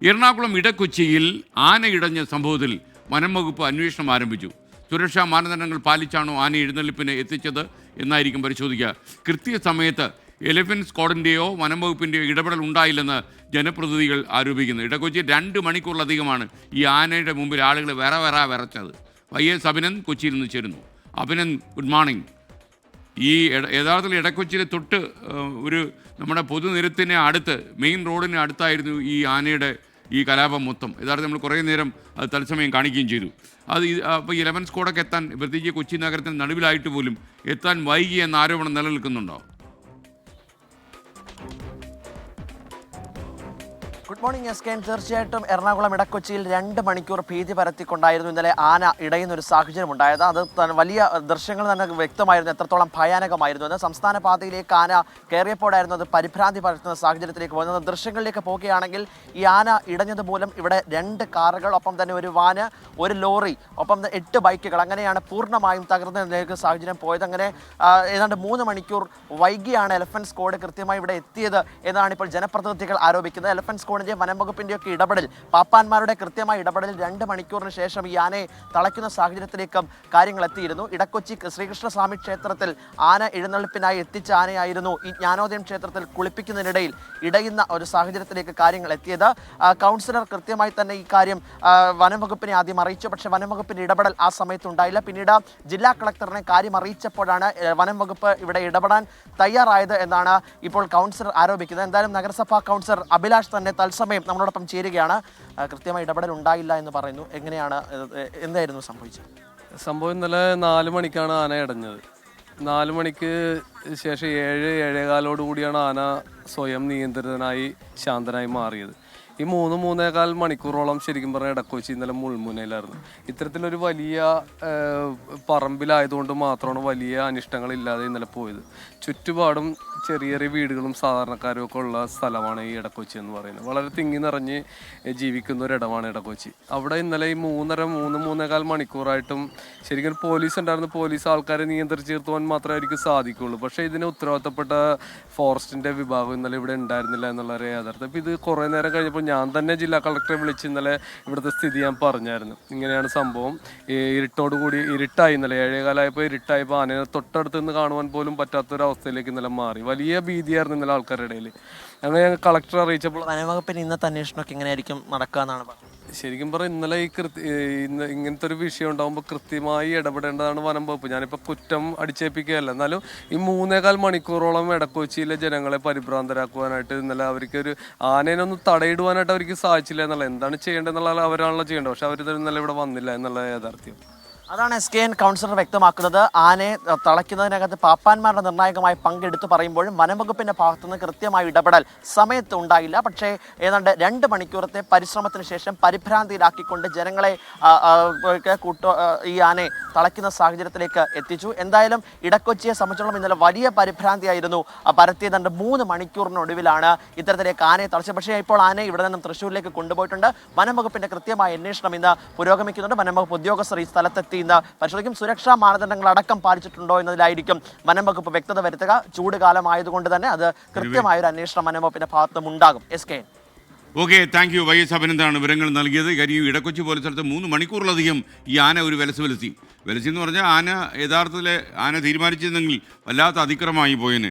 എറണാകുളം ഇടക്കൊച്ചിയിൽ ആന ഇടഞ്ഞ സംഭവത്തിൽ വനം വകുപ്പ് അന്വേഷണം ആരംഭിച്ചു. സുരക്ഷാ മാനദണ്ഡങ്ങൾ പാലിച്ചാണോ ആന എഴുന്നള്ളിപ്പിന് എത്തിച്ചത് എന്നായിരിക്കും പരിശോധിക്കുക. കൃത്യസമയത്ത് എലിഫന്റ് സ്ക്വാഡിൻ്റെയോ വനം വകുപ്പിൻ്റെയോ ഇടപെടൽ ഉണ്ടായില്ലെന്ന് ജനപ്രതിനിധികൾ ആരോപിക്കുന്നു. ഇടക്കൊച്ചി 2 മണിക്കൂറിലധികമാണ് ഈ ആനയുടെ മുമ്പിൽ ആളുകൾ വിറച്ചത്. YS അഭിനന്ദ് കൊച്ചിയിൽ നിന്ന് ചേരുന്നു. Abhinand, good morning. ഈ യഥാർത്ഥത്തിൽ ഇടക്കൊച്ചിയിലെ തൊട്ട് ഒരു നമ്മുടെ പൊതുനിരത്തിന് അടുത്ത്, മെയിൻ റോഡിന് അടുത്തായിരുന്നു ഈ ആനയുടെ ഈ കലാപം മൊത്തം. യഥാർത്ഥത്തിൽ നമ്മൾ കുറേ നേരം അത് തത്സമയം കാണിക്കുകയും ചെയ്തു. അത് അപ്പോൾ 11 സ്ക്വാഡൊക്കെ എത്താൻ, പ്രത്യേകിച്ച് കൊച്ചി നഗരത്തിന് നടുവിലായിട്ട് പോലും എത്താൻ വൈകി എന്ന ആരോപണം നിലനിൽക്കുന്നുണ്ടോ? Good morning S K. തീർച്ചയായിട്ടും എറണാകുളം ഇടക്കൊച്ചിയിൽ 2 മണിക്കൂർ ഭീതി പരത്തിക്കൊണ്ടായിരുന്നു ഇന്നലെ ആന ഇടയുന്ന ഒരു സാഹചര്യം ഉണ്ടായത്. അത് വലിയ ദൃശ്യങ്ങൾ തന്നെ വ്യക്തമായിരുന്നു എത്രത്തോളം ഭയാനകമായിരുന്നു എന്ന്. സംസ്ഥാന പാതയിലേക്ക് ആന കയറിയപ്പോഴായിരുന്നു അത് പരിഭ്രാന്തി പരത്തുന്ന സാഹചര്യത്തിലേക്ക് പോകുന്നത്. ദൃശ്യങ്ങളിലേക്ക് പോവുകയാണെങ്കിൽ ഈ ആന ഇടഞ്ഞത് മൂലം ഇവിടെ 2 കാറുകൾ, ഒപ്പം തന്നെ ഒരു വാന്, ഒരു ലോറി, ഒപ്പം 8 ബൈക്കുകൾ, അങ്ങനെയാണ് പൂർണ്ണമായും തകർന്ന സാഹചര്യം പോയത്. അങ്ങനെ ഏതാണ്ട് 3 മണിക്കൂർ വൈകിയാണ് എലിഫന്റ് സ്ക്വാഡ് കൃത്യമായി ഇവിടെ എത്തിയത് എന്നാണ് ഇപ്പോൾ ജനപ്രതിനിധികൾ ആരോപിക്കുന്നത്. എലിഫന്റ് സ്ക്വാഡിന്റെ വനം വകുപ്പിന്റെ ഒക്കെ ഇടപെടൽ, പാപ്പാന്മാരുടെ കൃത്യമായ ഇടപെടൽ 2 മണിക്കൂറിന് ശേഷം ഈ ആനയെ തളയ്ക്കുന്ന സാഹചര്യത്തിലേക്കും കാര്യങ്ങൾ എത്തിയിരുന്നു. ഇടക്കൊച്ചി ശ്രീകൃഷ്ണസ്വാമി ക്ഷേത്രത്തിൽ ആന എഴുന്നള്ളിപ്പിനായി എത്തിച്ച ആനയായിരുന്നു ഈ ജ്ഞാനോദയം ക്ഷേത്രത്തിൽ കുളിപ്പിക്കുന്നതിനിടയിൽ ഇടയുന്ന ഒരു സാഹചര്യത്തിലേക്ക് കാര്യങ്ങൾ എത്തിയത്. കൗൺസിലർ കൃത്യമായി തന്നെ ഈ കാര്യം വനം വകുപ്പിനെ ആദ്യം അറിയിച്ചു. പക്ഷേ വനം വകുപ്പിന്റെ ഇടപെടൽ ആ സമയത്ത് ഉണ്ടായില്ല. പിന്നീട് ജില്ലാ കളക്ടറിനെ കാര്യം അറിയിച്ചപ്പോഴാണ് വനം വകുപ്പ് ഇവിടെ ഇടപെടാൻ തയ്യാറായത് എന്നാണ് ഇപ്പോൾ കൗൺസിലർ ആരോപിക്കുന്നത്. എന്തായാലും നഗരസഭാ കൗൺസിലർ അഭിലാഷ് തന്നെ തത്സമയം നമ്മളോടൊപ്പം ചേരുകയാണ്. കൃത്യമായ ഇടപെടൽ ഉണ്ടായില്ല എന്ന് പറയുന്നു. എന്തായിരുന്നു സംഭവിച്ചത്? സംഭവം ഇന്നലെ 4 മണിക്കാണ് ആന ഇടഞ്ഞത്. 4 മണിക്ക് ശേഷം 7-7:15 കൂടിയാണ് ആന സ്വയം നിയന്ത്രിതനായി ശാന്തനായി മാറിയത്. ഈ 3-3.25 മണിക്കൂറോളം ശരിക്കും പറഞ്ഞാൽ ഇടക്കൊച്ചി ഇന്നലെ മുൾമുനയിലായിരുന്നു. ഇത്തരത്തിലൊരു വലിയ പറമ്പിലായതുകൊണ്ട് മാത്രമാണ് വലിയ അനിഷ്ടങ്ങളില്ലാതെ ഇന്നലെ പോയത്. ചുറ്റുപാടും ചെറിയ ചെറിയ വീടുകളും സാധാരണക്കാരും ഒക്കെ ഉള്ള സ്ഥലമാണ് ഈ ഇടക്കൊച്ചി എന്ന് പറയുന്നത്. വളരെ തിങ്ങി നിറഞ്ഞ് ജീവിക്കുന്ന ഒരിടമാണ് ഇടക്കൊച്ചി. അവിടെ ഇന്നലെ ഈ 3-3.25 മണിക്കൂറായിട്ടും ശരിക്കും പോലീസ് ഉണ്ടായിരുന്നു. പോലീസ് ആൾക്കാരെ നിയന്ത്രിച്ച് നിർത്തുവാൻ മാത്രമേ അവർക്ക് സാധിക്കുള്ളൂ. പക്ഷേ ഇതിന് ഉത്തരവാദിത്തപ്പെട്ട ഫോറസ്റ്റിൻ്റെ വിഭാഗം ഇന്നലെ ഇവിടെ ഉണ്ടായിരുന്നില്ല എന്നുള്ളൊരു യാഥാർത്ഥ്യം. അപ്പോൾ ഇത് കുറേ നേരം കഴിഞ്ഞപ്പോൾ ഞാൻ തന്നെ ജില്ലാ കളക്ടറെ വിളിച്ച് ഇന്നലെ ഇവിടുത്തെ സ്ഥിതി ഞാൻ പറഞ്ഞായിരുന്നു. ഇങ്ങനെയാണ് സംഭവം. ഇരുട്ടോടുകൂടി ഇരുട്ടായി, ഇന്നലെ 7:15 ഇരുട്ടായപ്പോൾ ആനയെ തൊട്ടടുത്ത് നിന്ന് കാണുവാൻ പോലും പറ്റാത്തൊരവസ്ഥയിലേക്ക് ഇന്നലെ മാറി. വലിയ ഭീതിയായിരുന്നു ഇന്നലെ ആൾക്കാരുടെ ഇടയിൽ. അങ്ങനെ ഞാൻ കളക്ടറെ അറിയിച്ചപ്പോൾ വനംവകുപ്പിന് ഇന്നത്തെ അന്വേഷണമൊക്കെ എങ്ങനെയായിരിക്കും നടക്കുക എന്നാണ് പറഞ്ഞത്. ശരിക്കും പറഞ്ഞാൽ ഇന്നലെ ഇങ്ങനത്തെ ഒരു വിഷയം ഉണ്ടാകുമ്പോൾ കൃത്യമായി ഇടപെടേണ്ടതാണ് വനം വകുപ്പ്. ഞാനിപ്പോൾ കുറ്റം അടിച്ചേൽപ്പിക്കുകയല്ല. എന്നാലും ഈ 3.25 മണിക്കൂറോളം ഇടക്കൊച്ചിയിലെ ജനങ്ങളെ പരിഭ്രാന്തരാക്കുവാനായിട്ട് ഇന്നലെ അവർക്ക് ഒരു ആനേനൊന്ന് തടയിടുവാനായിട്ട് അവർക്ക് സാധിച്ചില്ല എന്നുള്ള, എന്താണ് ചെയ്യേണ്ടതെന്നുള്ള അവരാണല്ലോ ചെയ്യേണ്ടത്. പക്ഷെ അവർ ഇന്നലെ ഇവിടെ വന്നില്ല എന്നുള്ള യാഥാർത്ഥ്യം. അതാണ് SKN കൗൺസിലർ വ്യക്തമാക്കുന്നത്. ആനയെ തളയ്ക്കുന്നതിനകത്ത് പാപ്പാന്മാരുടെ നിർണായകമായ പങ്കെടുത്ത് പറയുമ്പോഴും വനംവകുപ്പിന്റെ ഭാഗത്തുനിന്ന് കൃത്യമായ ഇടപെടൽ സമയത്ത് ഉണ്ടായില്ല. പക്ഷേ ഏതാണ്ട് 2 മണിക്കൂറത്തെ പരിശ്രമത്തിന് ശേഷം പരിഭ്രാന്തിയിലാക്കിക്കൊണ്ട് ജനങ്ങളെ ഈ ആനയെ തളയ്ക്കുന്ന സാഹചര്യത്തിലേക്ക് എത്തിച്ചു. എന്തായാലും ഇടക്കൊച്ചിയെ സംബന്ധിച്ചിടത്തോളം ഇന്നലെ വലിയ പരിഭ്രാന്തിയായിരുന്നു പരത്തിയതുണ്ട്. 3 മണിക്കൂറിനൊടുവിലാണ് ഇത്തരത്തിലേക്ക് ആനയെ തളച്ചത്. പക്ഷേ ഇപ്പോൾ ആനയെ ഇവിടെ നിന്നും തൃശ്ശൂരിലേക്ക് കൊണ്ടുപോയിട്ടുണ്ട്. വനംവകുപ്പിന്റെ കൃത്യമായ അന്വേഷണം ഇന്ന് പുരോഗമിക്കുന്നുണ്ട്. വനംവകുപ്പ് ഉദ്യോഗസ്ഥർ ഈ സ്ഥലത്തെത്തി പരിശോധിക്കും. സുരക്ഷാ മാനദണ്ഡങ്ങൾ അടക്കം പാലിച്ചിട്ടുണ്ടോ എന്നതിലായിരിക്കും വനം വകുപ്പ് വ്യക്തത വരുത്തുക. ചൂട് കാലമായതുകൊണ്ട് തന്നെ അത് കൃത്യമായ ഒരു അന്വേഷണം വനം വകുപ്പിന്റെ ഭാഗത്തും ഉണ്ടാകും. SKN. Okay, thank you. YS അഭിനന്ദാണ് വിവരങ്ങൾ നൽകിയത്. കാര്യം ഇടക്കൊച്ചി പോലെ സ്ഥലത്ത് 3 മണിക്കൂറിലധികം ഈ ആന ഒരു വെലസി എന്ന് പറഞ്ഞാൽ ആന യഥാർത്ഥത്തിൽ ആന തീരുമാനിച്ചിരുന്നെങ്കിൽ വല്ലാത്ത അതിക്രമമായി പോയേനെ.